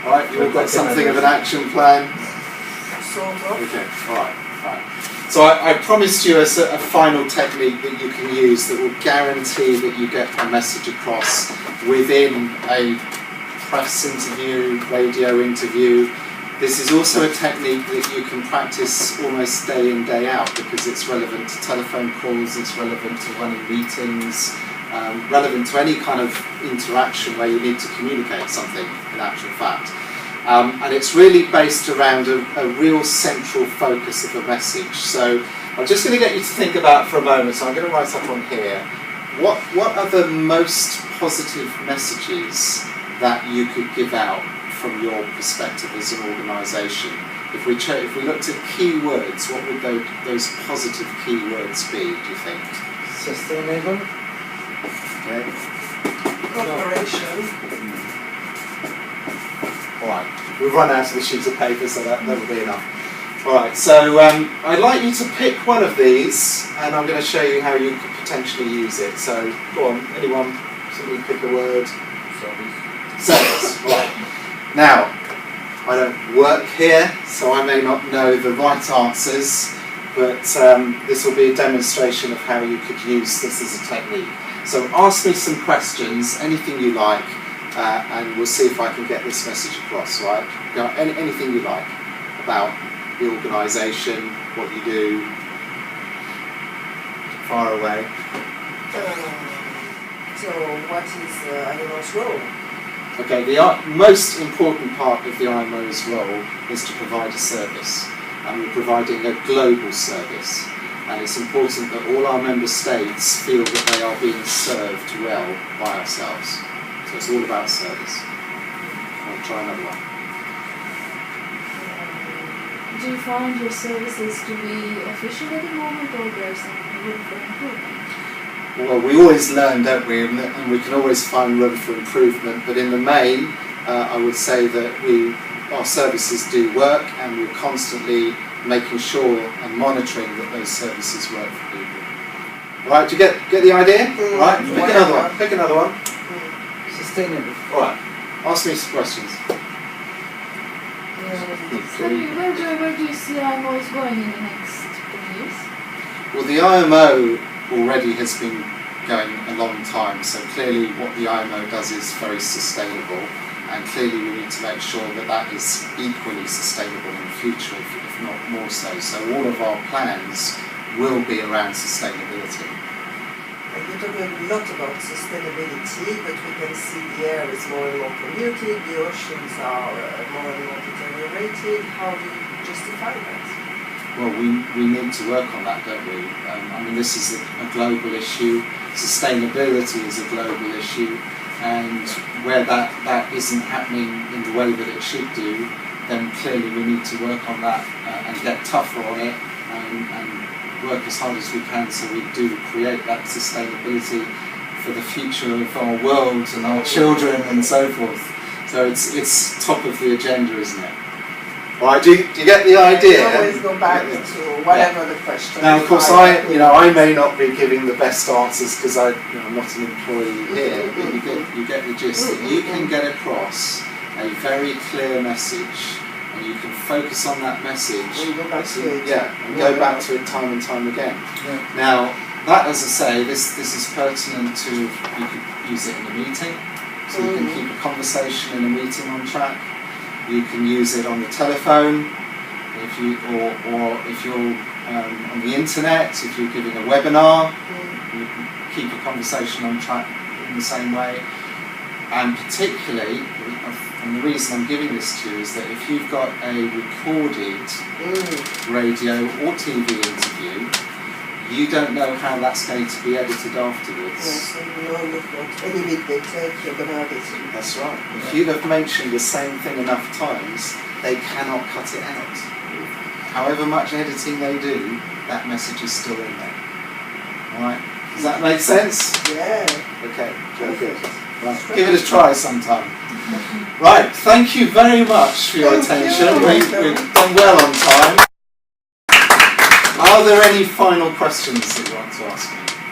All right, you've all got something of an action plan. Sort of. Okay, all right. So I promised you a final technique that you can use that will guarantee that you get a message across within a press interview, radio interview. This is also a technique that you can practice almost day in, day out, because it's relevant to telephone calls, it's relevant to running meetings, relevant to any kind of interaction where you need to communicate something in actual fact. And it's really based around a real central focus of a message. So I'm just going to get you to think about for a moment, so I'm going to write up on here, what are the most positive messages that you could give out from your perspective as an organisation? If we looked at keywords, what would those positive keywords be, do you think? Sustainable. Okay. Cooperation. Alright, we've run out of the sheets of paper, so that will be enough. Alright, so I'd like you to pick one of these, and I'm going to show you how you could potentially use it. So, go on, anyone, somebody pick a word. Service. Right. Now, I don't work here, so I may not know the right answers, but this will be a demonstration of how you could use this as a technique. So ask me some questions, anything you like, and we'll see if I can get this message across, right? Anything you like about the organisation, what you do. Far away. So what is IMO's role? Okay, the most important part of the IMO's role is to provide a service, and we're providing a global service, and it's important that all our member states feel that they are being served well by ourselves. So it's all about service. I'll try another one. Do you find your services to be efficient at the moment, or there's some room for improvement? Well, we always learn, don't we, and we can always find room for improvement, but in the main, I would say that our services do work, and we're constantly making sure and monitoring that those services work for people. Right, do you get the idea? Right, pick another one. Sustainable. Alright, ask me some questions. Where do you see IMO is going in the next 10 years? Well, the IMO already has been going a long time, so clearly what the IMO does is very sustainable, and clearly we need to make sure that that is equally sustainable in the future, if not more so. So all of our plans will be around sustainability. You talk a lot about sustainability, but we can see the air is more and more polluted, the oceans are more and more deteriorated. How do you justify that? Well, we need to work on that, don't we? I mean, this is a global issue. Sustainability is a global issue, and where that isn't happening in the way that it should do, then clearly we need to work on that and get tougher on it and work as hard as we can so we do create that sustainability for the future of our world and our children and so forth. So it's top of the agenda, isn't it? Right, do you get the idea? You always go back to whatever the question. Now, of course, I may not be giving the best answers because I'm not an employee here, but you get the gist that you can get across a very clear message, and you can focus on that message. And go back to it. Yeah, and go back to it time and time again. Yeah. Now, that, as I say, this is pertinent to, you could use it in a meeting, so you can keep a conversation in a meeting on track. You can use it on the telephone, or if you're on the internet, if you're giving a webinar, you can keep a conversation on track in the same way. And particularly, and the reason I'm giving this to you is that if you've got a recorded radio or TV interview, you don't know how that's going to be edited afterwards. Yes, and you know you've got any bit they take, you're going to have it. That's right. If you have mentioned the same thing enough times, they cannot cut it out. However much editing they do, that message is still in there. Alright? Does that make sense? Yeah. Okay, very good. Right. Give it a try sometime. Right, thank you very much for your attention. We've done well on time. Are there any final questions that you want to ask me?